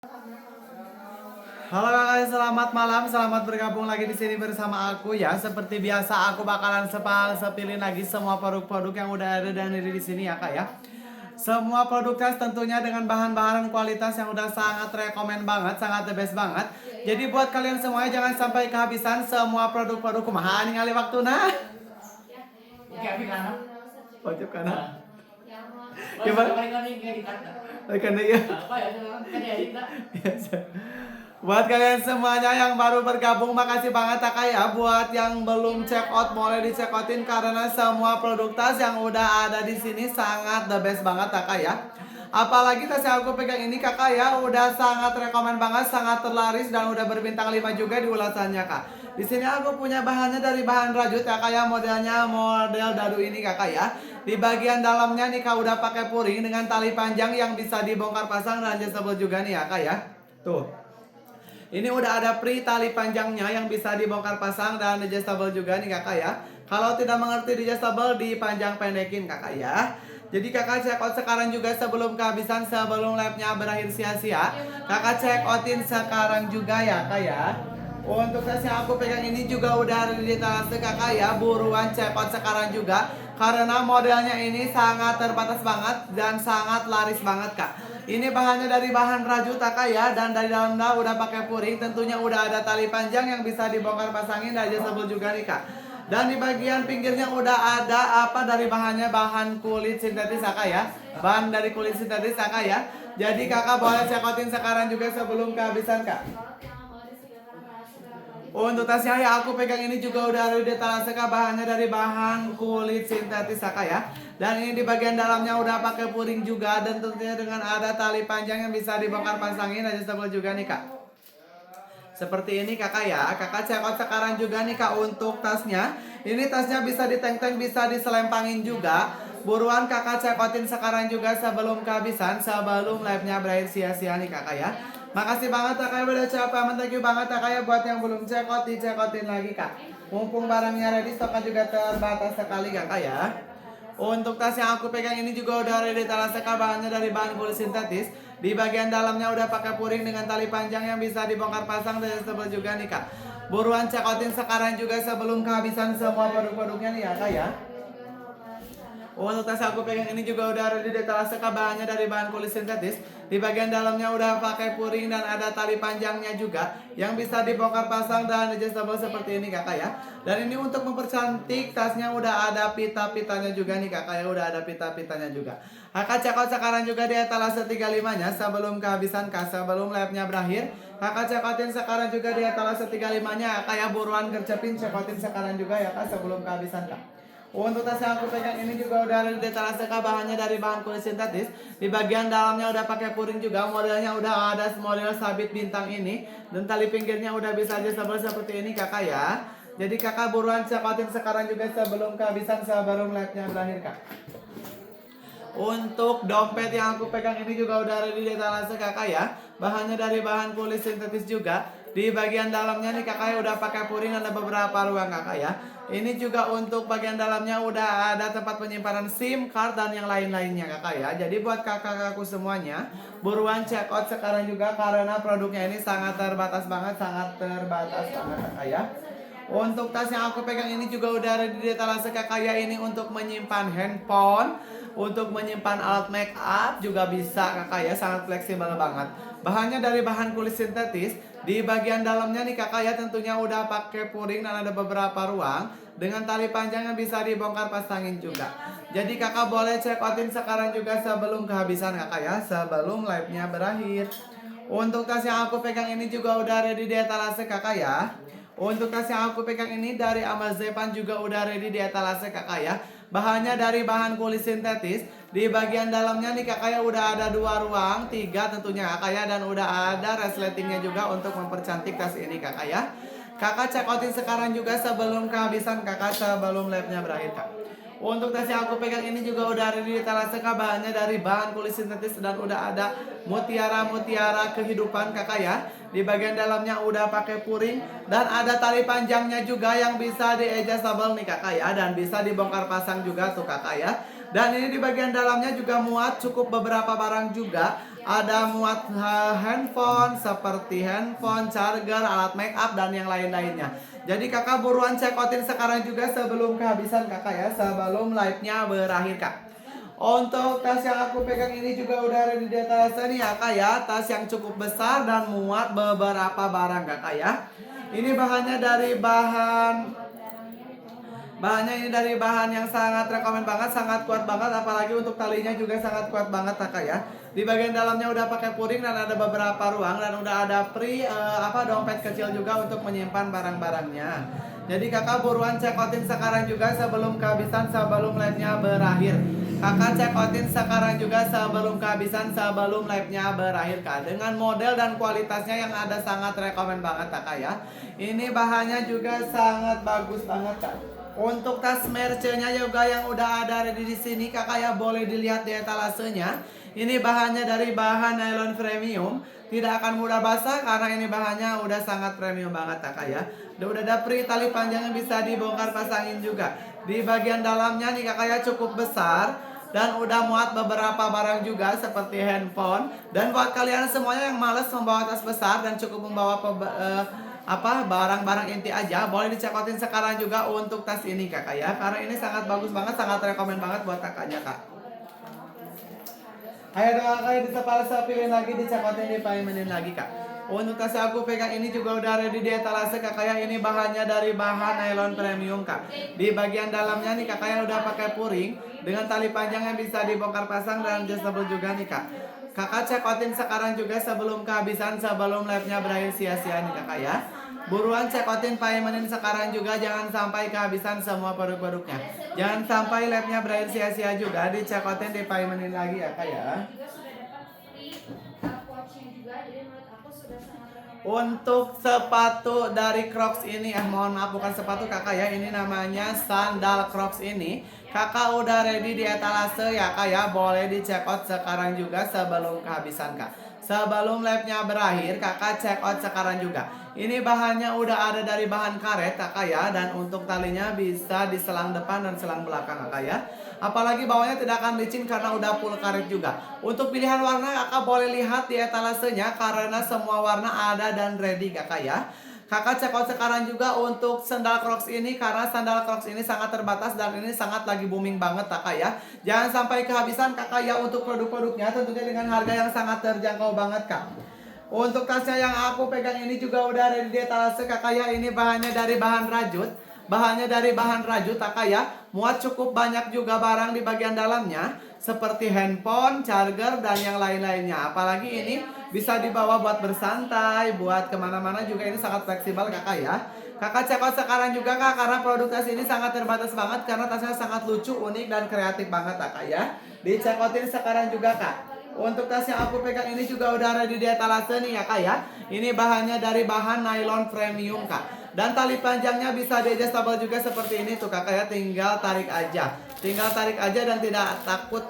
Halo kakak, selamat malam, selamat bergabung lagi di sini bersama aku ya. Seperti biasa aku bakalan sepilin lagi semua produk-produk yang udah ada dan di sini ya kak ya. Semua produk tes tentunya dengan bahan-bahan kualitas yang udah sangat rekomen banget, sangat the best banget. Jadi buat kalian semuanya jangan sampai kehabisan semua produk-produk kumaha ningali waktuna. Wajib kanan. Gimana? Karena ya. Buat kalian semuanya yang baru bergabung, makasih banget kakak ya. Buat yang belum check out, boleh di check outin karena semua produk tas yang udah ada di sini sangat the best banget kakak ya. Apalagi tas yang aku pegang ini kakak ya, udah sangat rekomen banget, sangat terlaris dan udah berbintang 5 juga di ulasannya kak. Di sini aku punya bahannya dari bahan rajut kakak ya, modelnya model dadu ini kakak ya. Di bagian dalamnya nih kak udah pakai puring dengan tali panjang yang bisa dibongkar pasang dan adjustable juga nih ya kak ya. Tuh. Ini udah ada pri tali panjangnya yang bisa dibongkar pasang dan adjustable juga nih kakak ya. Kalau tidak mengerti adjustable dipanjang pendekin kakak ya. Jadi kakak check out sekarang juga sebelum kehabisan, sebelum labnya berakhir sia-sia. Kakak check outin sekarang juga ya kak ya. Untuk tas yang aku pegang ini juga udah ada di etalase kakak ya. Buruan check out sekarang juga. Karena modelnya ini sangat terbatas banget dan sangat laris banget kak. Ini bahannya dari bahan rajut kakak ya, dan dari dalamnya udah pakai puring, tentunya udah ada tali panjang yang bisa dibongkar pasangin dan adjustable juga nih kak. Dan di bagian pinggirnya udah ada apa dari bahannya, bahan kulit sintetis kakak ya, bahan dari kulit sintetis kakak ya. Jadi kakak boleh cekotin sekarang juga sebelum kehabisan kak. Untuk tasnya ya aku pegang ini juga udah ada di etalase kak, bahannya dari bahan kulit sintetis kakak ya. Dan ini di bagian dalamnya udah pakai puring juga dan tentunya dengan ada tali panjang yang bisa dibongkar pasangin adjustable juga nih kak. Seperti ini kakak ya. Kakak check out sekarang juga nih kak untuk tasnya. Ini tasnya bisa diteng-teng, bisa diselempangin juga. Buruan kakak check outin sekarang juga sebelum kehabisan, sebelum live-nya berakhir sia-sia nih kakak ya. Makasih banget kakak udah capek, thank you banget kakak ya. Buat yang belum check out, di check outin lagi kak. Mumpung barangnya ready, stoknya juga terbatas sekali kakak ya. Untuk tas yang aku pegang ini juga udah ready etalase kak, bahannya dari bahan kulit sintetis. Di bagian dalamnya udah pakai puring dengan tali panjang yang bisa dibongkar pasang dan adjustable juga nih kak. Buruan check outin sekarang juga sebelum kehabisan semua produk-produknya nih ya kak ya. Untuk tas aku pegang ini juga udah ada di etalase kak, bahannya dari bahan kulit sintetis. Di bagian dalamnya udah pakai puring dan ada tali panjangnya juga yang bisa dibongkar pasang dan adjustable seperti ini kakak ya. Dan ini untuk mempercantik tasnya udah ada pita-pitanya juga nih kakak ya, udah ada pita-pitanya juga. Kakak check out sekarang juga di etalase 35-nya sebelum kehabisan kak, sebelum labnya berakhir. Kakak check outin sekarang juga di etalase 35-nya kakak ya, buruan gercepin check outin sekarang juga ya kak sebelum kehabisan kak. Untuk tas yang aku pegang ini juga udah ada di etalase kak, bahannya dari bahan kulit sintetis. Di bagian dalamnya udah pakai puring juga, modelnya udah ada model sabit bintang ini. Dan tali pinggirnya udah bisa adjustable seperti ini kakak ya. Jadi kakak buruan check outin sekarang juga sebelum kehabisan, sebelum live-nya berakhir kak. Untuk dompet yang aku pegang ini juga udah ada di etalase kakak ya. Bahannya dari bahan kulit sintetis juga. Di bagian dalamnya nih kakak ya udah pakai puring, ada beberapa ruang kakak ya. Ini juga untuk bagian dalamnya udah ada tempat penyimpanan SIM card dan yang lain-lainnya kakak ya. Jadi buat kakak-kakakku semuanya, buruan check out sekarang juga karena produknya ini sangat terbatas banget, kakak ya. Untuk tas yang aku pegang ini juga udah ada di etalase kakak ya, ini untuk menyimpan handphone, untuk menyimpan alat make up juga bisa kakak ya, sangat fleksibel banget. Bahannya dari bahan kulit sintetis. Di bagian dalamnya nih kakak ya, tentunya udah pakai puring dan ada beberapa ruang dengan tali panjang yang bisa dibongkar pasangin juga. Jadi kakak boleh check outin sekarang juga sebelum kehabisan kakak ya, sebelum live-nya berakhir. Untuk tas yang aku pegang ini juga udah ready di etalase kakak ya. Untuk tas yang aku pegang ini dari Amazepan juga udah ready di etalase kakak ya. Bahannya dari bahan kulit sintetis. Di bagian dalamnya nih kakak ya udah ada 2 ruang, 3 tentunya kakak ya, dan udah ada resletingnya juga untuk mempercantik tas ini kakak ya. Kakak check outin sekarang juga sebelum kehabisan kakak, sebelum live-nya berakhir kak. Untuk tas yang aku pegang ini juga udah ada di etalase kak, bahannya dari bahan kulit sintetis dan udah ada mutiara-mutiara kehidupan kakak ya. Di bagian dalamnya udah pakai puring dan ada tali panjangnya juga yang bisa di adjustable nih kakak ya, dan bisa dibongkar pasang juga tuh kakak ya. Dan ini di bagian dalamnya juga muat cukup beberapa barang juga. Ada muat handphone seperti handphone, charger, alat make up dan yang lain-lainnya. Jadi kakak buruan cekotin sekarang juga sebelum kehabisan kakak ya, sebelum live-nya berakhir kak. Untuk tas yang aku pegang ini juga udah ada di etalase nih ya kak ya. Tas yang cukup besar dan muat beberapa barang kakak ya. Ini Bahannya ini dari bahan yang sangat rekomen banget, sangat kuat banget, apalagi untuk talinya juga sangat kuat banget kakak ya. Di bagian dalamnya udah pakai puring dan ada beberapa ruang dan udah ada dompet kecil juga untuk menyimpan barang-barangnya. Jadi kakak buruan cekotin sekarang juga sebelum kehabisan, sebelum live-nya berakhir. Kakak cekotin sekarang juga sebelum kehabisan, sebelum live-nya berakhir kak. Dengan model dan kualitasnya yang ada sangat rekomen banget kakak ya. Ini bahannya juga sangat bagus banget kak. Untuk tas merchnya juga yang udah ada ready di sini kakak ya, boleh dilihat di etalasenya. Ini bahannya dari bahan nylon premium, tidak akan mudah basah karena ini bahannya udah sangat premium banget kakak ya. Udah ada tali panjangnya bisa dibongkar pasangin juga. Di bagian dalamnya nih kakak ya cukup besar dan udah muat beberapa barang juga seperti handphone. Dan buat kalian semuanya yang males membawa tas besar dan cukup membawa barang-barang inti aja, boleh dicekotin sekarang juga untuk tas ini kakak ya, karena ini sangat bagus banget, sangat rekomen banget buat kakaknya kak. Ayo dong kakak pilih lagi, dicekotin, dipaimenin lagi kak. Untuk tas yang aku pegang ini juga udah ready di etalase kakak ya. Ini bahannya dari bahan nylon premium kak. Di bagian dalamnya nih kakak yang udah pakai puring dengan tali panjang yang bisa dibongkar pasang dan adjustable juga nih kak. Kakak cekotin sekarang juga sebelum kehabisan, sebelum live-nya berakhir sia-sia nih kakak ya. Buruan cekotin, paimenin sekarang juga, jangan sampai kehabisan semua produk-produknya. Jangan sampai live-nya berakhir sia-sia juga, dicekotin, dipaimenin lagi ya kak ya. Untuk sepatu dari Crocs ini, mohon maaf bukan sepatu kakak ya, ini namanya sandal Crocs ini. Kakak udah ready di etalase ya kak ya, boleh dicekot sekarang juga sebelum kehabisan kak. Sebelum live-nya berakhir, kakak check out sekarang juga. Ini bahannya udah ada dari bahan karet kakak ya, dan untuk talinya bisa di selang depan dan selang belakang kakak ya. Apalagi bawahnya tidak akan licin karena udah full karet juga. Untuk pilihan warna kakak boleh lihat di etalasenya karena semua warna ada dan ready kakak ya. Kakak check out sekarang juga untuk sandal Crocs ini karena sandal Crocs ini sangat terbatas dan ini sangat lagi booming banget kakak ya. Jangan sampai kehabisan kakak ya untuk produk-produknya, tentunya dengan harga yang sangat terjangkau banget kak. Untuk tasnya yang aku pegang ini juga udah ready di etalase kakak ya. Ini bahannya dari bahan rajut. Bahannya dari bahan rajut kakak ya. Muat cukup banyak juga barang di bagian dalamnya, seperti handphone, charger, dan yang lain-lainnya. Apalagi ini bisa dibawa buat bersantai, buat kemana-mana juga, ini sangat fleksibel kakak ya. Kakak check out sekarang juga kak, karena produk tas ini sangat terbatas banget, karena tasnya sangat lucu, unik, dan kreatif banget kakak ya. Di check outin sekarang juga kak. Untuk tas yang aku pegang ini juga udah ada di etalase nih ya kak ya. Ini bahannya dari bahan nylon premium kak. Dan tali panjangnya bisa di-adjustable juga seperti ini tuh kakak ya, tinggal tarik aja. Tinggal tarik aja dan tidak takut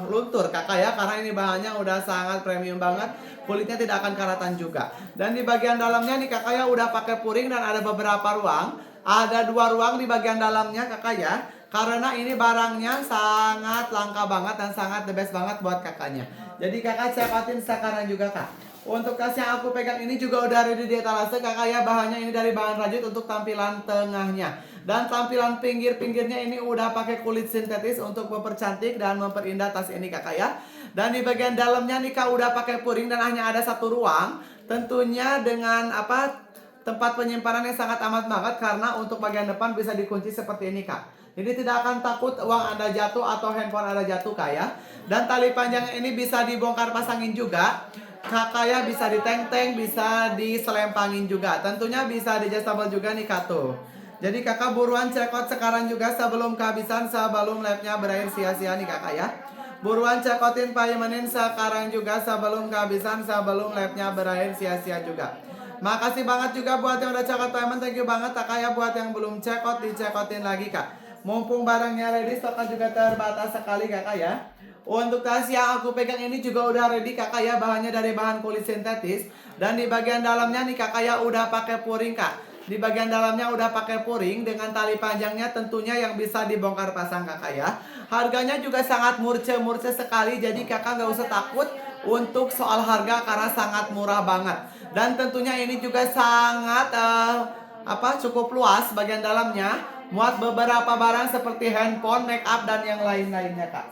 luntur kakak ya, karena ini bahannya udah sangat premium banget. Kulitnya tidak akan karatan juga. Dan di bagian dalamnya nih kakak ya udah pakai puring dan ada beberapa ruang. Ada 2 ruang di bagian dalamnya kakak ya. Karena ini barangnya sangat langka banget dan sangat the best banget buat kakaknya. Jadi kakak cekotin sekarang juga kak. Untuk tas yang aku pegang ini juga udah ready di etalase kakak ya. Bahannya ini dari bahan rajut untuk tampilan tengahnya. Dan tampilan pinggir-pinggirnya ini udah pakai kulit sintetis untuk mempercantik dan memperindah tas ini kakak ya. Dan di bagian dalamnya nih kak udah pakai puring dan hanya ada 1 ruang. Tentunya dengan tempat penyimpanan yang sangat amat banget, karena untuk bagian depan bisa dikunci seperti ini kak. Jadi tidak akan takut uang Anda jatuh atau handphone Anda jatuh kak ya. Dan tali panjang ini bisa dibongkar pasangin juga kakak ya, bisa diteng-teng, bisa diselempangin juga. Tentunya bisa di-adjustable juga nih kak tuh. Jadi kakak buruan check out sekarang juga sebelum kehabisan, sebelum live-nya berakhir sia-sia nih kakak ya. Buruan check outin, paimenin sekarang juga sebelum kehabisan, sebelum live-nya berakhir sia-sia juga. Makasih banget juga buat yang udah check out payment, thank you banget kakak ya. Buat yang belum check out, di-check outin lagi kak. Mumpung barangnya ready, stoknya juga terbatas sekali kakak ya. Untuk tas yang aku pegang ini juga udah ready kakak ya. Bahannya dari bahan kulit sintetis. Dan di bagian dalamnya nih kakak ya udah pakai puring kak. Di bagian dalamnya udah pakai puring dengan tali panjangnya tentunya yang bisa dibongkar pasang kakak ya. Harganya juga sangat murce sekali. Jadi kakak gak usah takut untuk soal harga karena sangat murah banget. Dan tentunya ini juga sangat cukup luas bagian dalamnya, muat beberapa barang seperti handphone, make up dan yang lain-lainnya Kak.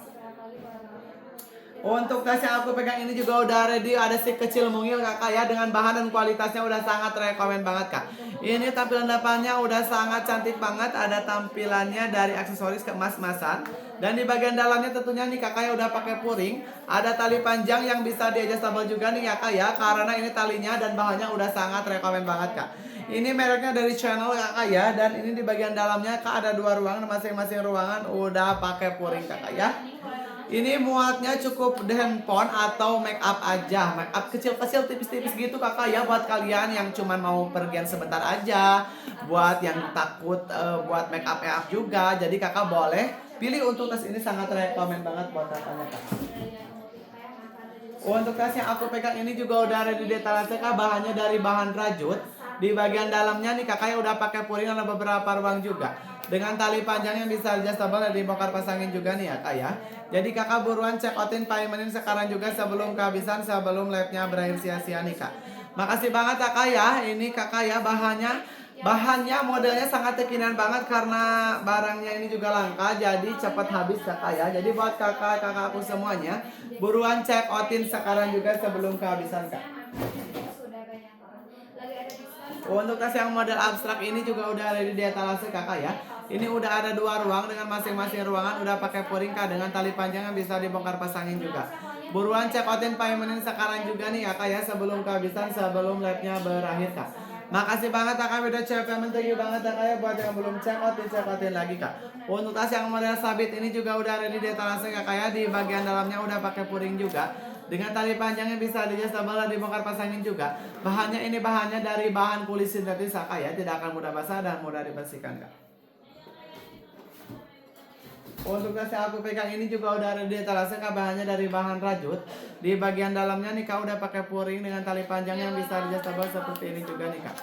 Untuk tas yang aku pegang ini juga udah ready, ada si kecil mungil Kakak ya, dengan bahan dan kualitasnya udah sangat rekomen banget Kak. Ini tampilan depannya udah sangat cantik banget, ada tampilannya dari aksesoris kemas-masan. Dan di bagian dalamnya tentunya nih Kakak ya udah pakai puring, ada tali panjang yang bisa di-adjustable juga nih Kakak ya, karena ini talinya dan bahannya udah sangat rekomen banget Kak. Ini mereknya dari Channel Kakak ya, dan ini di bagian dalamnya Kak ada 2 ruangan, masing-masing ruangan udah pakai puring Kakak ya. Ini muatnya cukup handphone atau make up aja, make up kecil-kecil tipis-tipis gitu Kakak ya, buat kalian yang cuma mau pergian sebentar aja, buat yang takut buat make up juga. Jadi Kakak boleh pilih untuk tas ini, sangat rekomen banget buat Kakaknya Kak. Untuk tas yang aku pegang ini juga udah ada di detailnya Kak, bahannya dari bahan rajut. Di bagian dalamnya nih Kakaknya udah pakai puring, ada beberapa ruang juga. Dengan tali panjang yang bisa adjustable dan dibongkar pasangin juga nih ya Kak ya. Jadi Kakak buruan check outin paymentin sekarang juga sebelum kehabisan, sebelum live-nya berakhir sia-sia nih Kak. Makasih banget Kakak ya. Ini Kakak ya, bahannya modelnya sangat kekinian banget karena barangnya ini juga langka, jadi cepat habis Kakak ya. Jadi buat kakak-kakak aku semuanya, buruan check outin sekarang juga sebelum kehabisan Kak. Untuk tas yang model abstrak ini juga udah ada di etalase Kakak ya. Ini udah ada 2 ruang dengan masing-masing ruangan udah pakai puring Kak, dengan tali panjang yang bisa dibongkar pasangin juga. Buruan check outin paymentin sekarang juga nih Kakak ya, sebelum kehabisan, sebelum live-nya berakhir Kak. Makasih banget Kakak udah check payment, thank you banget Kakak ya. Buat yang belum check outin lagi Kak. Untuk tas yang model sabit ini juga udah ada di etalase Kakak ya, di bagian dalamnya udah pakai puring juga. Dengan tali panjangnya bisa di-adjustable dan dibongkar pasangin juga. Bahannya dari bahan kulit sintetis Kakak ya, tidak akan mudah basah dan mudah dibersihkan Kak. Untuk tas yang aku pegang ini juga udah ada di etalase Kak, bahannya dari bahan rajut. Di bagian dalamnya nih Kak udah pakai puring dengan tali panjang yang bisa di-adjustable seperti ini juga nih Kak.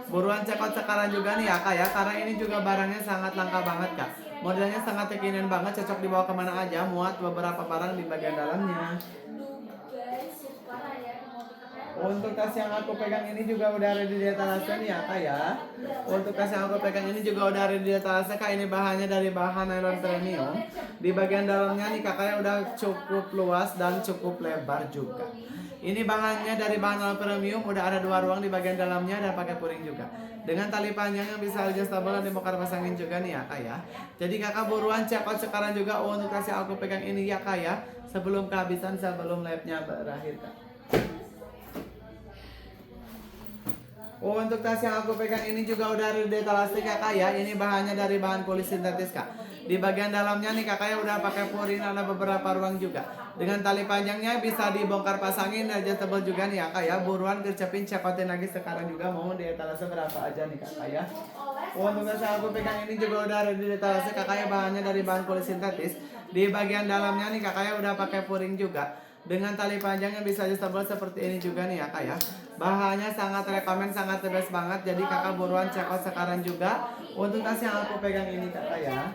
Buruan check out sekarang juga nih ya Kak ya, karena ini juga barangnya sangat langka banget Kak. Modelnya sangat kekinian banget, cocok dibawa kemana aja, muat beberapa barang di bagian dalamnya. Untuk tas yang aku pegang ini juga udah ada di etalase nih ya Kak ya. Untuk tas yang aku pegang ini juga udah ada di etalase Kak. Ini bahannya dari bahan nylon premium. Di bagian dalamnya nih Kakak ya udah cukup luas dan cukup lebar juga. Ini bahannya dari bahan nylon premium, udah ada 2 ruang di bagian dalamnya dan pakai puring juga. Dengan tali panjang yang bisa adjustable dan dibongkar pasangin juga nih ya Kak ya. Jadi Kakak buruan check out sekarang juga untuk tas yang aku pegang ini ya Kak ya, sebelum kehabisan, sebelum live-nya berakhir Kak. Untuk tas yang aku pegang ini juga udah ada di etalase Kakak ya. Ini bahannya dari bahan kulit sintetis Kak. Di bagian dalamnya nih Kakak ya udah pakai puring, ada beberapa ruang juga. Dengan tali panjangnya bisa dibongkar pasangin, adjustable juga nih Kak ya. Buruan gercepin, check outin lagi sekarang juga, mau di etalase berapa aja nih Kakak ya. Untuk tas yang aku pegang ini juga udah ada di etalase Kakak ya, bahannya dari bahan kulit sintetis. Di bagian dalamnya nih Kakak ya udah pakai puring juga. Dengan tali panjang yang bisa adjustable seperti ini juga nih ya Kak ya. Bahannya sangat rekomen, sangat the best banget. Jadi Kakak buruan check out sekarang juga. Untuk tas yang aku pegang ini Kakak ya.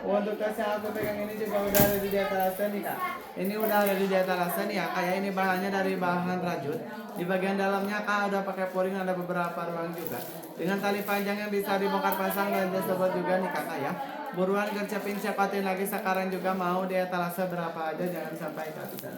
Untuk tas yang aku pegang ini juga udah ada di etalase nih Kak. Ini udah ada di etalase nih ya Kak ya. Ini bahannya dari bahan rajut. Di bagian dalamnya Kak udah pakai puring, ada beberapa ruang juga. Dengan tali panjang yang bisa dibongkar pasang dan adjustable juga nih Kakak ya. Buruan gercepin, check outin lagi sekarang juga, mau di etalase berapa aja, jangan sampai kehabisan.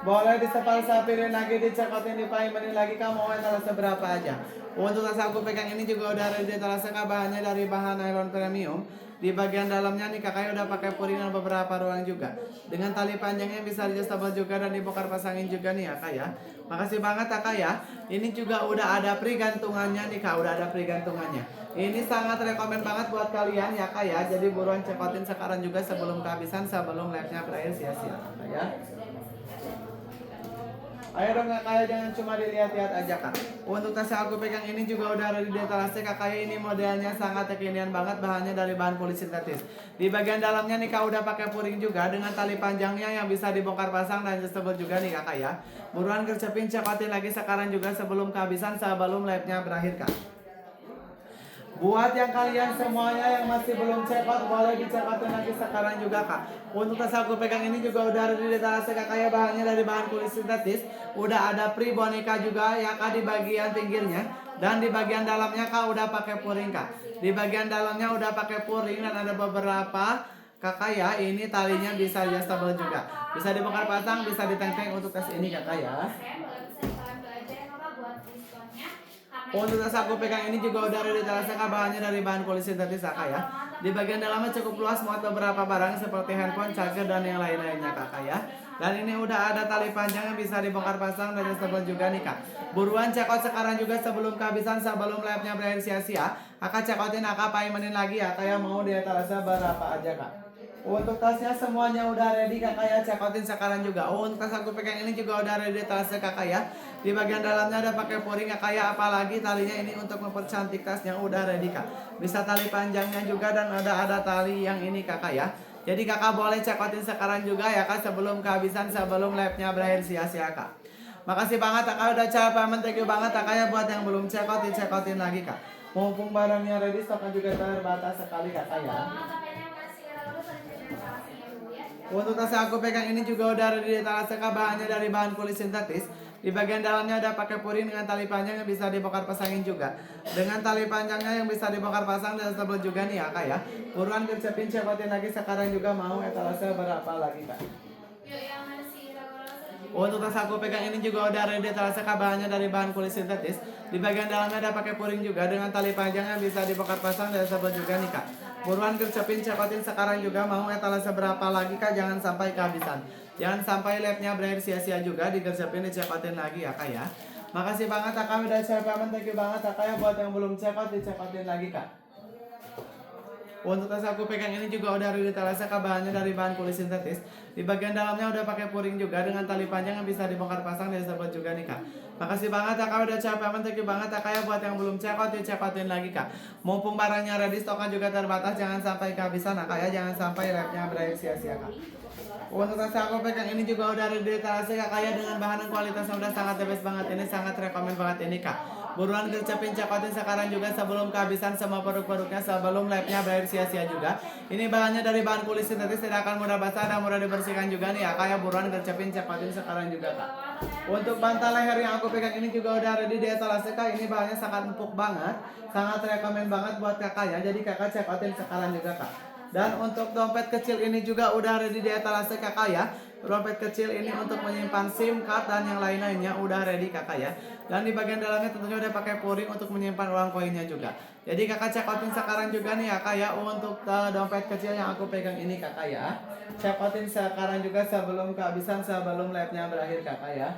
Boleh disepal sapirin lagi, di check outin, di paymentin lagi, kamu mau etalase berapa aja. Untuk tas aku pegang ini juga udah ada di etalase Kak, bahannya dari bahan nylon premium. Di bagian dalamnya nih Kakak udah pakai puring dan beberapa ruang juga. Dengan tali panjangnya bisa adjustable juga dan dibongkar pasangin juga nih ya Kak ya. Makasih banget Kakak ya. Ini juga udah ada prigantungannya nih Kak, udah ada prigantungannya. Ini sangat rekomen banget buat kalian ya Kak ya. Jadi buruan check outin sekarang juga sebelum kehabisan, sebelum live-nya berakhir sia-sia Kak ya. Ayo dong Kakak, jangan cuma dilihat-lihat aja Kak. Untuk tas yang aku pegang ini juga udah ada di etalase Kakak. Ini modelnya sangat kekinian banget, bahannya dari bahan kulit sintetis. Di bagian dalamnya nih Kak udah pakai puring juga, dengan tali panjangnya yang bisa dibongkar pasang dan adjustable juga nih Kakak ya. Buruan gercepin, check outin lagi sekarang juga sebelum kehabisan, sebelum live-nya berakhir Kak. Buat yang kalian semuanya yang masih belum check out, boleh di check outin lagi sekarang juga kak. Untuk tas aku pegang ini juga udah ada di etalase kak, kayak bahannya dari bahan kulit sintetis. Udah ada free boneka juga ya kak di bagian pinggirnya. Dan di bagian dalamnya kak udah pakai puring kak. Di bagian dalamnya udah pakai puring dan ada beberapa kakak ya, ini talinya bisa adjustable juga. Bisa dibongkar pasang, bisa ditenteng untuk tas ini kakak ya. Untuk tas aku pegang ini juga udah ada di etalase kak, bahannya dari bahan kulit sintetis kakak ya. Di bagian dalamnya cukup luas muat beberapa barang seperti handphone, charger dan yang lain-lainnya kakak ya. Dan ini udah ada tali panjang yang bisa dibongkar pasang dan adjustable juga nih kak. Buruan check out sekarang juga sebelum kehabisan, sebelum live-nya berakhir sia-sia. Kakak check outin, kakak paimenin lagi ya kayak mau di etalase berapa aja kak. Untuk tasnya semuanya udah ready kakak ya, check outin sekarang juga. Untuk tas aku pegang ini juga udah ready tasnya kakak ya. Di bagian dalamnya ada pakai puring kakak ya, apalagi talinya ini untuk mempercantik tasnya udah ready kak. Bisa tali panjangnya juga dan ada tali yang ini kakak ya. Jadi kakak boleh check outin sekarang juga ya kak, sebelum kehabisan, sebelum live-nya berakhir sia-sia kak. Makasih banget kakak udah capek, thank you banget kakak ya. Buat yang belum check outin lagi kak. Mumpung barangnya ready, stoknya juga terbatas sekali kakak ya. Untuk tas yang aku pegang ini juga udah ada di etalase kak, bahannya dari bahan kulit sintetis. Di bagian dalamnya ada pakai puring dengan tali panjang yang bisa dibongkar pasangin juga. Dengan tali panjangnya yang bisa dibongkar pasang dan tebel juga nih ya kak ya. Buruan gercepin, cepatin lagi sekarang juga, mau etalase berapa lagi kak. Untuk tas aku pegang ini juga udah ada di etalase kak, bahannya dari bahan kulit sintetis. Di bagian dalamnya ada pakai puring juga dengan tali panjang yang bisa dibongkar pasang dan tebel juga nih kak. Buruan gercepin, cepatin sekarang juga, mau etalase berapa lagi kak, jangan sampai kehabisan. Jangan sampai live-nya berakhir sia-sia juga, digercepin, dicepatin lagi ya kak ya. Makasih banget kak udah share payment, thank you banget kak ya. Buat yang belum check out, dicepatin lagi kak. Untuk tas aku pegang ini juga udah ada di etalase kak, bahannya dari bahan kulit sintetis. Di bagian dalamnya udah pakai puring juga dengan tali panjang yang bisa dibongkar pasang dan disebut juga nih kak. Makasih banget kak udah share payment, thank you banget kak ya. Buat yang belum check out, dicepatin lagi kak. Mumpung barangnya ready, stoknya juga terbatas, jangan sampai kehabisan kak ya. Jangan sampai live-nya berakhir sia-sia kak. Untuk tas aku pegang ini juga udah ada di etalase kak ya, dengan bahan dan kualitasnya udah sangat the best banget, ini sangat rekomend banget ini kak. Buruan gercepin, cepatin sekarang juga sebelum kehabisan semua produk-produknya, sebelum live-nya berakhir sia-sia juga. Ini bahannya dari bahan kulit sintetis, tidak akan mudah basah dan mudah dibersihkan juga nih ya kak ya. Buruan gercepin, cepatin sekarang juga kak. Untuk bantal leher yang aku pegang ini juga udah ready di etalase kak. Ini bahannya sangat empuk banget, sangat rekomend banget buat kakak ya. Jadi kakak cepatin sekarang juga kak. Dan untuk dompet kecil ini juga udah ready di etalase kakak ya. Dompet kecil ini untuk menyimpan SIM card dan yang lain-lainnya udah ready kakak ya. Dan di bagian dalamnya tentunya udah pakai puring untuk menyimpan uang koinnya juga. Jadi kakak check outin sekarang juga nih ya kak ya. Untuk dompet kecil yang aku pegang ini kakak ya. Check outin sekarang juga sebelum kehabisan, sebelum live-nya berakhir kakak ya.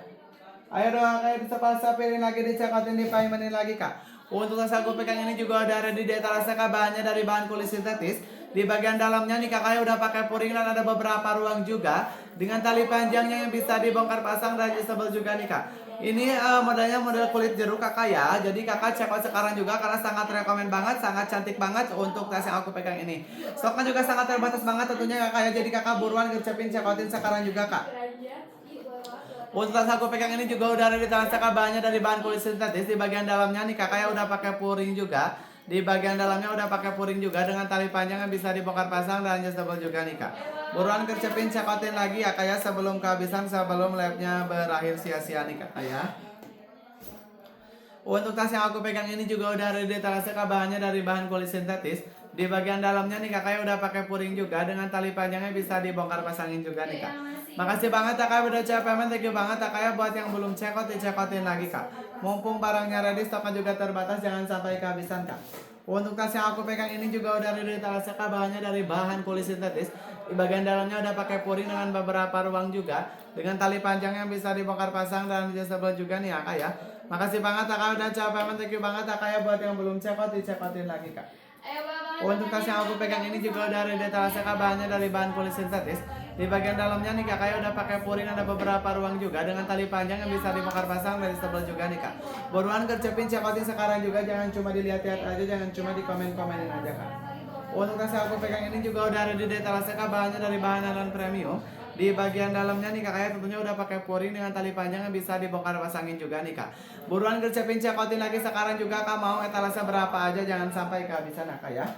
Ayo dong kakak, disapa-sapirin lagi, di check outin, di paimenin lagi kak. Untuk tas aku pegang ini juga udah ready di etalase kak, bahannya dari bahan kulit sintetis. Di bagian dalamnya nih kakaknya udah pakai puring dan ada beberapa ruang juga dengan tali panjangnya yang bisa dibongkar pasang dan adjustable juga nih kak. Ini modelnya model kulit jeruk kakak ya. Jadi kakak check out sekarang juga karena sangat rekomend banget, sangat cantik banget untuk tas yang aku pegang ini. Stoknya juga sangat terbatas banget tentunya kakak ya. Jadi kakak buruan gercepin, check outin sekarang juga kak. Untuk tas aku pegang ini juga udah ada di tangan kakak, bahannya dari bahan kulit sintetis. Di bagian dalamnya nih kakaknya udah pakai puring juga. Di bagian dalamnya udah pakai puring juga dengan tali panjang yang bisa dibongkar pasang dan adjustable juga nih kak. Buruan gercepin, check outin lagi ya kak ya, sebelum kehabisan, sebelum live-nya berakhir sia-sia nih kak ya. Untuk tas yang aku pegang ini juga udah ada di etalase kak, bahannya dari bahan kulit sintetis. Di bagian dalamnya nih kakaknya udah pakai puring juga dengan tali panjangnya bisa dibongkar pasangin juga nih kak. Makasih banget kakak udah check payment, thank you banget kakak ya. Buat yang belum check out, di check outin lagi kak. Mumpung barangnya ready, stoknya juga terbatas, jangan sampai kehabisan kak. Untuk tas yang aku pegang ini juga udah ada di etalase kak, bahannya dari bahan kulit sintetis. Di bagian dalamnya udah pakai puring dengan beberapa ruang juga dengan tali panjang yang bisa dibongkar pasang dan adjustable juga nih ya kak ya. Makasih banget kakak udah check payment, thank you banget kakak ya. Buat yang belum check out, di check outin lagi kak. Untuk tas yang aku pegang ini juga udah ada di etalase kak, bahannya dari bahan kulit sintetis. Di bagian dalamnya nih kakaknya udah pakai puring, ada beberapa ruang juga dengan tali panjang yang bisa dibongkar pasang dan adjustable juga nih kak. Buruan gercepin, check outin sekarang juga, jangan cuma dilihat-lihat aja, jangan cuma di komen-komenin aja kak. Untuk tas yang aku pegang ini juga udah ada di etalase kak, bahannya dari bahan nylon premium. Di bagian dalamnya nih kakak ya tentunya udah pakai puring dengan tali panjang yang bisa dibongkar pasangin juga nih kak. Buruan gercepin cekotin lagi sekarang juga kak, mau etalase berapa aja jangan sampai kehabisan kak ya.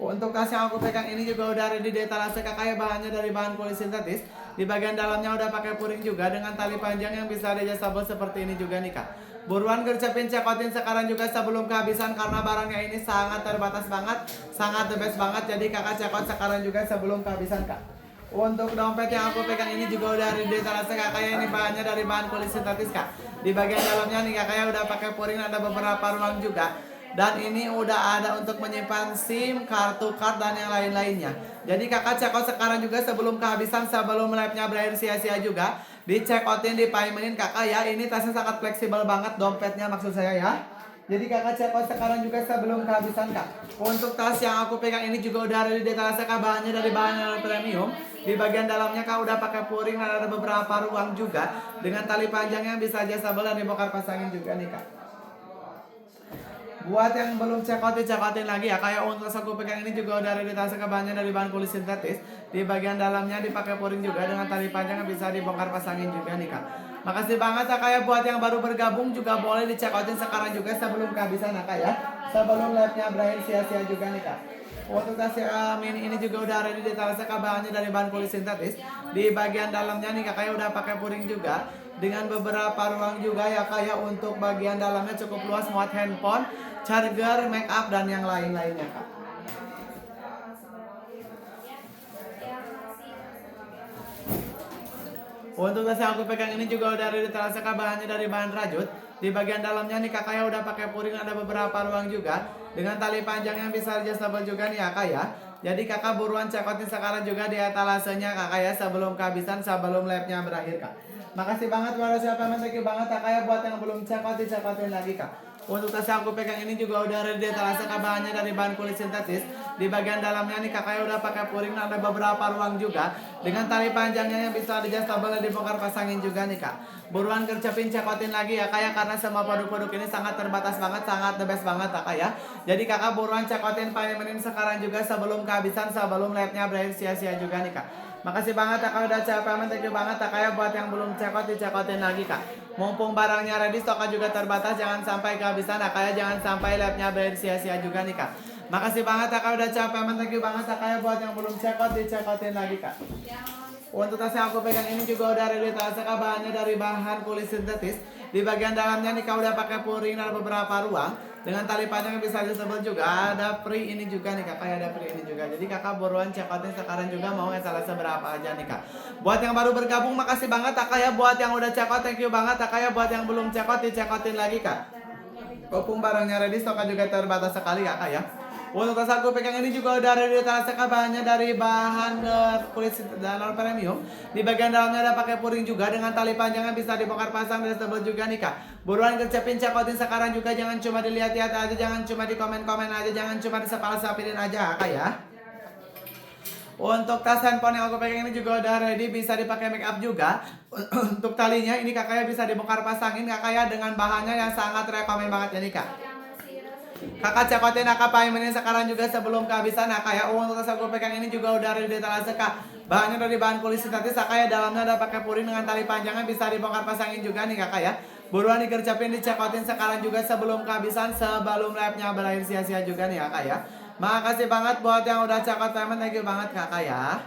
Untuk tas yang aku pegang ini juga udah ready di etalase kakak ya, bahannya dari bahan kulit sintetis. Di bagian dalamnya udah pakai puring juga dengan tali panjang yang bisa adjustable seperti ini juga nih kak. Buruan gercepin cekotin sekarang juga sebelum kehabisan karena barangnya ini sangat terbatas banget, sangat the best banget. Jadi kakak cekot sekarang juga sebelum kehabisan kak. Untuk dompet yang aku pegang ini juga udah ready di etalase kakak ya, ini bahannya dari bahan kulit sintetis kak. Di bagian dalamnya nih kakak ya udah pakai puring, ada beberapa ruang juga. Dan ini udah ada untuk menyimpan SIM, kartu card dan yang lain-lainnya. Jadi kakak cekot sekarang juga sebelum kehabisan, sebelum live-nya berakhir sia-sia juga. Dicekotin, dipaimenin kakak ya. Ini tasnya sangat fleksibel banget, dompetnya maksud saya ya. Jadi kakak cekot sekarang juga sebelum kehabisan kak. Untuk tas yang aku pegang ini juga udah ada di etalase kak, bahannya dari bahan premium. Di bagian dalamnya kak udah pakai puring dan ada beberapa ruang juga dengan tali panjang yang bisa adjustable dan dibongkar pasangin juga nih kak. Buat yang belum cekotin lagi ya, kayak untuk aku pegang ini juga udah ada di tas bahannya dari bahan kulit sintetis. Di bagian dalamnya dipakai puring juga dengan tali panjang yang bisa dibongkar pasangin juga nih kak. Makasih banget ya kayak buat yang baru bergabung juga boleh dicekotin sekarang juga sebelum kehabisan ya kak ya. Sebelum live-nya berakhir sia-sia juga nih kak. Untuk tas mini ini juga udah ada di tas bahannya dari bahan kulit sintetis. Di bagian dalamnya nih kakaknya udah pakai puring juga dengan beberapa ruang juga ya kayak untuk bagian dalamnya cukup luas, muat handphone, charger, make up dan yang lain-lainnya kak. Untuk tas yang aku pegang ini juga udah ada di tas bahannya dari bahan rajut. Di bagian dalamnya nih kakaknya udah pakai puring, ada beberapa ruang juga dengan tali panjang yang bisa adjustable juga nih ya kak ya. Jadi kakak buruan cekotin sekarang juga di etalasenya kakak ya sebelum kehabisan, sebelum live-nya berakhir kak. Makasih banget buat siapa yang thank you banget kak ya, buat yang belum cekotin lagi kak. Untuk tas yang aku pegang ini juga udah ada di etalase kak, bahannya dari bahan kulit sintetis. Di bagian dalamnya nih kakaknya udah pakai puring, ada beberapa ruang juga dengan tali panjangnya yang bisa adjustable dan dibongkar pasangin juga nih kak. Buruan gercepin cekotin lagi ya kak ya, karena semua produk-produk ini sangat terbatas banget, sangat the best banget kak ya. Jadi kakak buruan cekotin paimenin sekarang juga sebelum kehabisan, sebelum live-nya berakhir sia-sia juga nih kak. Makasih banget kakak udah cekotin, thank you banget kak ya. Buat yang belum cekotin lagi kak. Mumpung barangnya ready, stoknya juga terbatas, jangan sampai kehabisan kak ya, jangan sampai live-nya berakhir sia-sia juga nih kak. Makasih banget kakak udah cekotin, thank you banget kak ya. Buat yang belum cekotin lagi kak. Untuk tas yang aku pegang ini juga udah ready tas kak, bahannya dari bahan kulit sintetis. Di bagian dalamnya nih kak udah pakai puring, ada beberapa ruang dengan tali panjang yang bisa adjustable juga. Ada free ini juga nih kakak ya, ada free ini juga. Jadi kakak buruan cekotin sekarang juga, mau etalase berapa aja nih kak. Buat yang baru bergabung makasih banget kakak ya. Buat yang udah cekot thank you banget kakak ya. Buat yang belum cekot dicekotin lagi kak. Mumpung barangnya ready, stoknya juga terbatas sekali kakak ya. Untuk tas aku pegang ini juga udah ada di etalase kak, bahannya dari bahan kulit dalam premium. Di bagian dalamnya ada pakai puring juga dengan tali panjang yang bisa dibongkar pasang dan stable juga nih kak. Buruan gercepin cekotin sekarang juga, jangan cuma dilihat-lihat aja, jangan cuma di komen-komen aja, jangan cuma disapal-sapilin aja kak ya. Untuk tas handphone yang aku pegang ini juga udah ready, bisa dipakai make up juga. Untuk talinya ini kakaknya bisa dibongkar pasangin kakaknya dengan bahannya yang sangat rekomen banget ya nih kak. Kakak cekotin kakak paimenin sekarang juga sebelum kehabisan kakak ya. Untuk tas aku pegang ini juga udah ada di etalase kak, bahannya dari bahan kulit sintetis kakak ya. Dalamnya ada pakai puring dengan tali panjangnya bisa dibongkar pasangin juga nih kakak ya. Buruan digercepin, dicekotin sekarang juga sebelum kehabisan, sebelum live-nya berakhir sia-sia juga nih kakak ya. Makasih banget buat yang udah cekot payment, thank you banget kakak ya.